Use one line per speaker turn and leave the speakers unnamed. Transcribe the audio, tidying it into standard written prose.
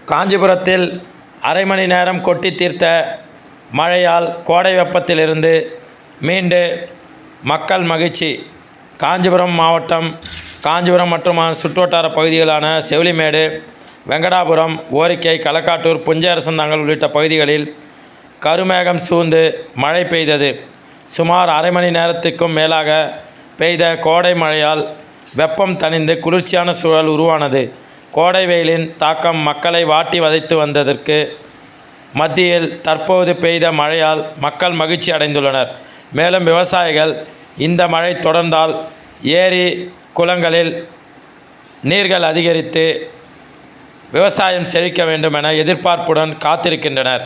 காஞ்சிபுரத்தில் அரை மணி நேரம் கொட்டி தீர்த்த மழையால் கோடை வெப்பத்திலிருந்து மீண்டு மக்கள் மகிழ்ச்சி. காஞ்சிபுரம் மாவட்டம் காஞ்சிபுரம் மற்றும் சுற்றுவட்டார பகுதிகளான செவிலிமேடு, வெங்கடாபுரம், ஓரிக்கை, களக்காட்டூர், புஞ்சையரசந்தாங்கல் உள்ளிட்ட பகுதிகளில் கருமேகம் சூழ்ந்து மழை பெய்தது. சுமார் அரை மணி நேரத்திற்கும் மேலாக பெய்த கோடை மழையால் வெப்பம் தணிந்து குளிர்ச்சியான சூழல் உருவானது. கோடை வெயிலின் தாக்கம் மக்களை வாட்டி வதைத்து வந்ததற்கு மத்தியில் தற்போது பெய்த மழையால் மக்கள் மகிழ்ச்சி அடைந்துள்ளனர். மேலும் விவசாயிகள் இந்த மழை தொடர்ந்தால் ஏரி, குளங்களில் நீர்கள் அதிகரித்து விவசாயம் செழிக்க வேண்டும் என எதிர்பார்ப்புடன் காத்திருக்கின்றனர்.